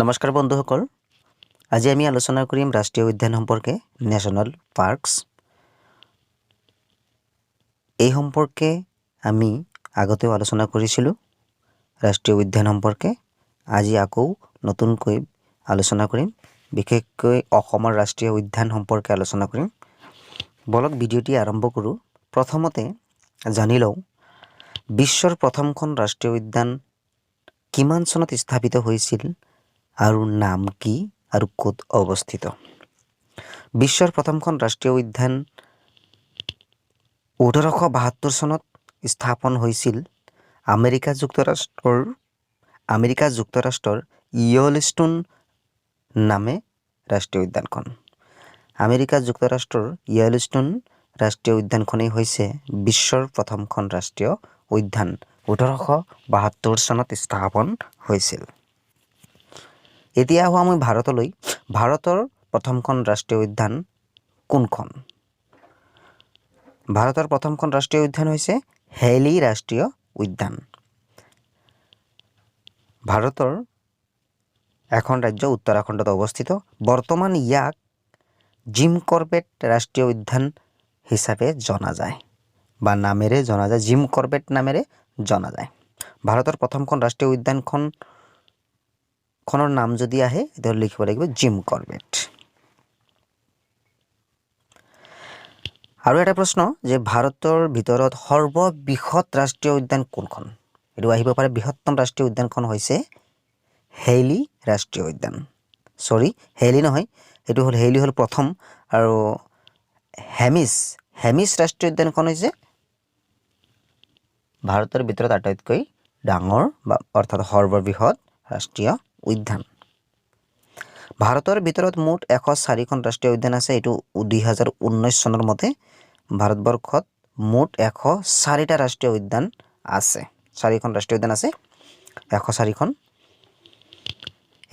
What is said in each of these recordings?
নমস্কাৰ বন্ধুসকল, আজি আমি আলোচনা কৰিম ৰাষ্ট্ৰীয় উদ্যান সম্পৰ্কে, ন্যাশনাল পাৰ্কস। এই সম্পৰ্কে আমি আগতেও আলোচনা কৰিছিলোঁ ৰাষ্ট্ৰীয় উদ্যান সম্পৰ্কে। আজি আকৌ নতুনকৈ আলোচনা কৰিম, বিশেষকৈ অসমৰ ৰাষ্ট্ৰীয় উদ্যান সম্পৰ্কে আলোচনা কৰিম। বলক ভিডিঅ'টি আৰম্ভ কৰোঁ। প্ৰথমতে জানি লওঁ বিশ্বৰ প্ৰথমখন ৰাষ্ট্ৰীয় উদ্যান কিমান চনত স্থাপিত হৈছিল আৰু নাম কি আৰু ক'ত অৱস্থিত। বিশ্বৰ প্ৰথমখন ৰাষ্ট্ৰীয় উদ্যান 1872 চনত স্থাপন হৈছিল আমেৰিকা যুক্তৰাষ্ট্ৰৰ ইয়েল'ষ্টন নামে ৰাষ্ট্ৰীয় উদ্যানখন। আমেৰিকা যুক্তৰাষ্ট্ৰৰ ইয়েল'ষ্টন ৰাষ্ট্ৰীয় উদ্যানখনেই হৈছে বিশ্বৰ প্ৰথমখন ৰাষ্ট্ৰীয় উদ্যান। 1872 চনত স্থাপন হৈছিল। এতিয়া আহোঁ আমি ভাৰতলৈ। ভাৰতৰ প্ৰথমখন ৰাষ্ট্ৰীয় উদ্যান কোনখন? ভাৰতৰ প্ৰথমখন ৰাষ্ট্ৰীয় উদ্যান হৈছে হেইলী ৰাষ্ট্ৰীয় উদ্যান। ভাৰতৰ এখন ৰাজ্য উত্তৰাখণ্ডত অৱস্থিত। বৰ্তমান ইয়াক জিম কৰবেট ৰাষ্ট্ৰীয় উদ্যান হিচাপে জনা যায় বা নামেৰে জনা যায়, জিম কৰবেট নামেৰে জনা যায়। ভাৰতৰ প্ৰথমখন ৰাষ্ট্ৰীয় উদ্যানখনৰ নাম যদি আহে তেতিয়াহ'লে লিখিব লাগিব জিম কৰবেট। আৰু এটা প্ৰশ্ন যে ভাৰতৰ ভিতৰত সৰ্ববৃহৎ ৰাষ্ট্ৰীয় উদ্যান কোনখন? এইটো আহিব পাৰে। বৃহত্তম ৰাষ্ট্ৰীয় উদ্যানখন হৈছে হেইলী ৰাষ্ট্ৰীয় উদ্যান। হেইলী নহয়, হেইলী হ'ল প্ৰথম, আৰু হেমিছ ৰাষ্ট্ৰীয় উদ্যানখন হৈছে ভাৰতৰ ভিতৰত আটাইতকৈ ডাঙৰ বা অৰ্থাৎ সৰ্ববৃহৎ ৰাষ্ট্ৰীয় উদ্যান। ভাৰতৰ ভিতৰত মুঠ 104খন ৰাষ্ট্ৰীয় উদ্যান আছে। এইটো 2019 চনৰ মতে ভাৰতবৰ্ষত মুঠ 104টা ৰাষ্ট্ৰীয় উদ্যান আছে। 4খন ৰাষ্ট্ৰীয় উদ্যান আছে, 104খন।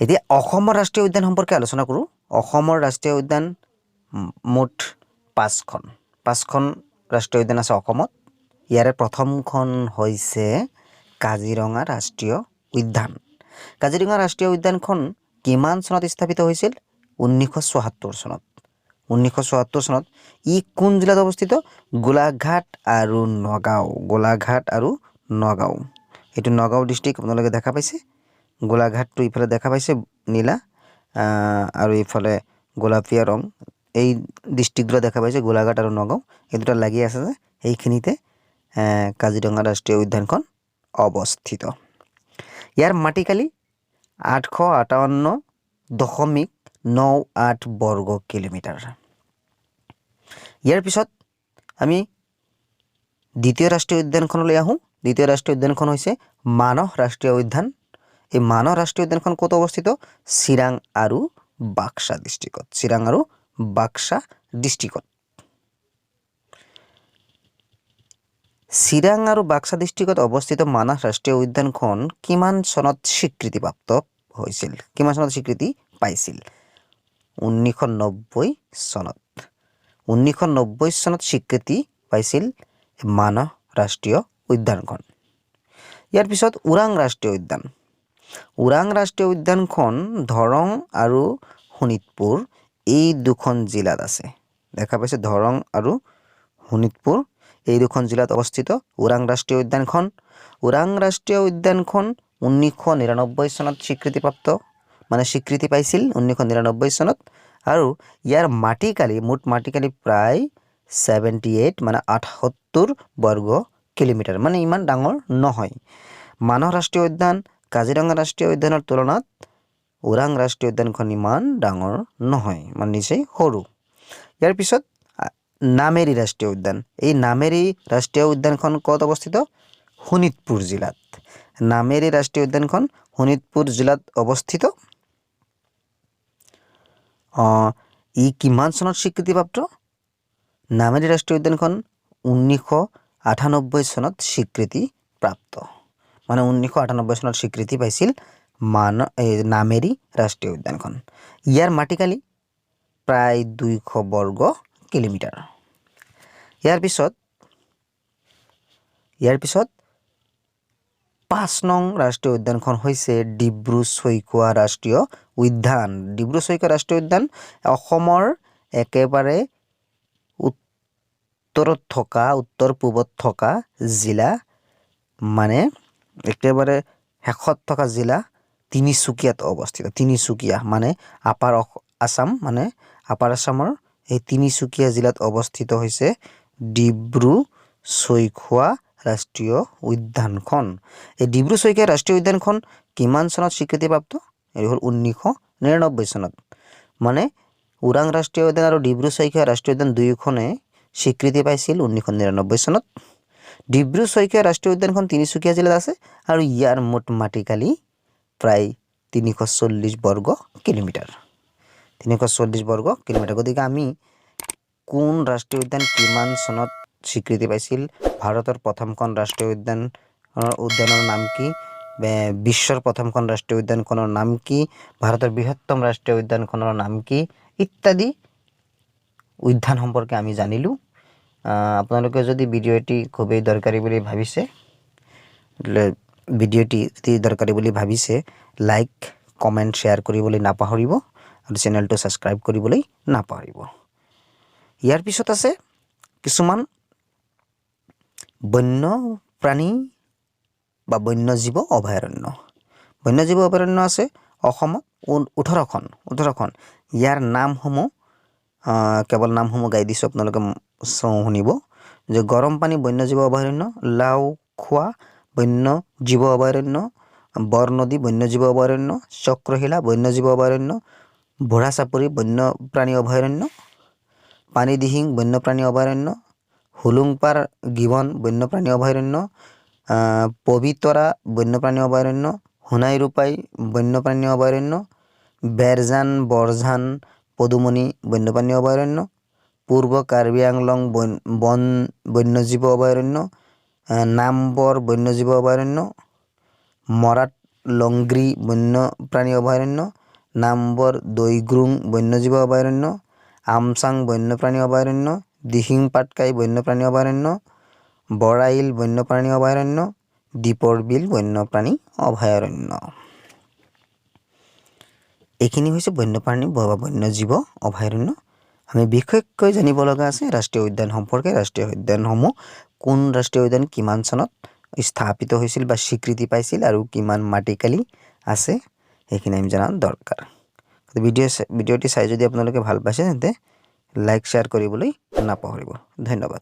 এতিয়া অসমৰ ৰাষ্ট্ৰীয় উদ্যান সম্পৰ্কে আলোচনা কৰোঁ। অসমৰ ৰাষ্ট্ৰীয় উদ্যান মুঠ 5খন ৰাষ্ট্ৰীয় উদ্যান আছে অসমত। ইয়াৰে প্ৰথমখন হৈছে কাজিৰঙা ৰাষ্ট্ৰীয় উদ্যান। কাজিৰঙা ৰাষ্ট্ৰীয় উদ্যানখন কিমান চনত স্থাপিত হৈছিল? 1974 চনত। 1974 চনত। ই কোন জিলাত অৱস্থিত? গোলাঘাট আৰু নগাঁও। এইটো নগাঁও ডিষ্ট্ৰিক্ট আপোনালোকে দেখা পাইছে। গোলাঘাটটো ইফালে দেখা পাইছে নীলা, আৰু ইফালে গোলাপীয়া ৰং। এই ডিষ্ট্ৰিক্টবিলাক দেখা পাইছে গোলাঘাট আৰু নগাঁও। এই দুটা লাগি আছে যে, সেইখিনিতে কাজিৰঙা ৰাষ্ট্ৰীয় উদ্যানখন অৱস্থিত। ইয়াৰ মাটিকালি 858.98 বৰ্গ কিলোমিটাৰ। ইয়াৰ পিছত আমি দ্বিতীয় ৰাষ্ট্ৰীয় উদ্যানখনলৈ আহোঁ। দ্বিতীয় ৰাষ্ট্ৰীয় উদ্যানখন হৈছে মানস ৰাষ্ট্ৰীয় উদ্যান। এই মানস ৰাষ্ট্ৰীয় উদ্যানখন ক'ত অৱস্থিত? চিৰাং আৰু বাক্সা ডিষ্ট্ৰিক্টত। চিৰাং আৰু বাক্সা ডিষ্ট্ৰিক্টত অৱস্থিত মানস ৰাষ্ট্ৰীয় উদ্যানখন কিমান চনত স্বীকৃতিপ্ৰাপ্ত হৈছিল? কিমান চনত স্বীকৃতি পাইছিল? 1990 চনত। 1990 চনত স্বীকৃতি পাইছিল মানস ৰাষ্ট্ৰীয় উদ্যানখন। ইয়াৰ পিছত ওৰাং ৰাষ্ট্ৰীয় উদ্যান। ওৰাং ৰাষ্ট্ৰীয় উদ্যানখন দৰং আৰু শোণিতপুৰ এই দুখন জিলাত আছে। দেখা পাইছে দৰং আৰু শোণিতপুৰ এই দুখন জিলাত অৱস্থিত ওৰাং ৰাষ্ট্ৰীয় উদ্যানখন। ওৰাং ৰাষ্ট্ৰীয় উদ্যানখন 1999 চনত স্বীকৃতি পাইছিল 1999 চনত। আৰু ইয়াৰ মুঠ মাটিকালি প্ৰায় 78 78 বৰ্গ কিলোমিটাৰ, ইমান ডাঙৰ নহয়। মানস ৰাষ্ট্ৰীয় উদ্যান, কাজিৰঙা ৰাষ্ট্ৰীয় উদ্যানৰ তুলনাত ওৰাং ৰাষ্ট্ৰীয় উদ্যানখন ইমান ডাঙৰ নহয়, নিচেই সৰু। ইয়াৰ পিছত নামেৰি ৰাষ্ট্ৰীয় উদ্যান। এই নামেৰি ৰাষ্ট্ৰীয় উদ্যানখন ক'ত অৱস্থিত? শোণিতপুৰ জিলাত। নামেৰি ৰাষ্ট্ৰীয় উদ্যানখন শোণিতপুৰ জিলাত অৱস্থিত। ই কিমান চনত স্বীকৃতিপ্ৰাপ্ত? নামেৰি ৰাষ্ট্ৰীয় উদ্যানখন 1998 চনত স্বীকৃতিপ্ৰাপ্ত। 1998 চনত স্বীকৃতি পাইছিল নামেৰি ৰাষ্ট্ৰীয় উদ্যানখন। ইয়াৰ মাটিকালি প্ৰায় 200 বৰ্গ কিলোমিটাৰ। ইয়াৰ পিছত 5 নং ৰাষ্ট্ৰীয় উদ্যানখন হৈছে ডিব্ৰু-চৈখোৱা ৰাষ্ট্ৰীয় উদ্যান। ডিব্ৰু-চৈখোৱা ৰাষ্ট্ৰীয় উদ্যান অসমৰ একেবাৰে উত্তৰ পূবত থকা জিলা, মানে একেবাৰে শেষত থকা জিলা তিনিচুকীয়াত অৱস্থিত। তিনিচুকীয়া মানে আপাৰ আছাম, মানে আপাৰ আছামৰ এই তিনিচুকীয়া জিলাত অৱস্থিত হৈছে ডিব্ৰু-চৈখোৱা ৰাষ্ট্ৰীয় উদ্যানখন। এই ডিব্ৰু-চৈখোৱা ৰাষ্ট্ৰীয় উদ্যানখন কিমান চনত স্বীকৃতিপ্ৰাপ্ত? এই হ'ল 1999 চনত। মানে ওৰাং ৰাষ্ট্ৰীয় উদ্যান আৰু ডিব্ৰু-চৈখোৱা ৰাষ্ট্ৰীয় উদ্যান দুয়োখনে স্বীকৃতি পাইছিল 1999 চনত। ডিব্ৰু-চৈখোৱা ৰাষ্ট্ৰীয় উদ্যানখন তিনিচুকীয়া জিলাত আছে আৰু ইয়াৰ মুঠ মাটিকালি প্ৰায় 340 বৰ্গ কিলোমিটাৰ। 340 বৰ্গ কিলোমিটাৰ। গতিকে আমি কোন ৰাষ্ট্ৰীয় উদ্যান কিমান চনত স্বীকৃতি পাইছিল, ভাৰতৰ প্ৰথমখন ৰাষ্ট্ৰীয় উদ্যানৰ নাম কি, বিশ্বৰ প্ৰথমখন ৰাষ্ট্ৰীয় উদ্যানখনৰ নাম কি, ভাৰতৰ বৃহত্তম ৰাষ্ট্ৰীয় উদ্যানখনৰ নাম কি ইত্যাদি উদ্যান সম্পৰ্কে আমি জানিলোঁ। আপোনালোকে যদি ভিডিঅ'টি খুবেই দৰকাৰী বুলি ভাবিছে, লাইক, কমেণ্ট, শ্বেয়াৰ কৰিবলৈ নাপাহৰিব আৰু চেনেলটো ছাবস্ক্ৰাইব কৰিবলৈ নাপাহৰিব। ইয়াৰ পিছত আছে কিছুমান বন্যপ্ৰাণী বা বন্যজীৱ অভয়াৰণ্য। বন্যজীৱ অভয়াৰণ্য আছে অসমত 18খন। ইয়াৰ নামসমূহ কেৱল নামসমূহ গাই দিছোঁ, আপোনালোকে শুনিব। যে গৰমপানী বন্যজীৱ অভয়াৰণ্য, লাওখোৱা বন্যজীৱ অভয়াৰণ্য, বৰনদী বন্যজীৱ অভয়াৰণ্য, চক্ৰশিলা বন্যজীৱ অভয়াৰণ্য, বুঢ়াচাপৰি বন্যপ্ৰাণী অভয়াৰণ্য, পানীদিহিং বন্যপ্ৰাণী অভয়াৰণ্য, হুলুংপাৰ গিবন বন্যপ্ৰাণী অভয়াৰণ্য, পবিতৰা বন্যপ্ৰাণী অভয়াৰণ্য, সোণাইৰূপাই বন্যপ্ৰাণী অভয়াৰণ্য, বেৰজান বৰঝান পদুমণি বন্যপ্ৰাণী অভয়াৰণ্য, পূৰ্ব কাৰ্বি আংলং বন্যজীৱ অভয়াৰণ্য, নামবৰ বন্যজীৱ অভয়াৰণ্য, মৰাট লংগ্ৰী বন্যপ্ৰাণী অভয়াৰণ্য, নামবৰ দৈগ্ৰুং বন্যজীৱ অভয়াৰণ্য, আমচাং বন্যপ্ৰাণী অভয়াৰণ্য, দিহিং পাটকাই বন্যপ্ৰাণী অভয়াৰণ্য, বৰাইল বন্যপ্ৰাণী অভয়াৰণ্য, দীপৰ বিল বন্যপ্ৰাণী অভয়াৰণ্য। এইখিনি হৈছে বন্যপ্ৰাণী বা বন্যজীৱ অভয়াৰণ্য। আমি বিশেষকৈ জানিব লগা আছে ৰাষ্ট্ৰীয় উদ্যান সম্পৰ্কে। ৰাষ্ট্ৰীয় উদ্যানসমূহ কোন ৰাষ্ট্ৰীয় উদ্যান কিমান চনত স্থাপিত হৈছিল বা স্বীকৃতি পাইছিল আৰু কিমান মাটিকালি আছে, সেইখিনি আমি জনা দৰকাৰ। ভিডিঅ'টি চাই যদি আপোনালোকে ভাল পাইছে তেন্তে লাইক, শ্বেয়াৰ কৰিবলৈ নাপাহৰিব। ধন্যবাদ।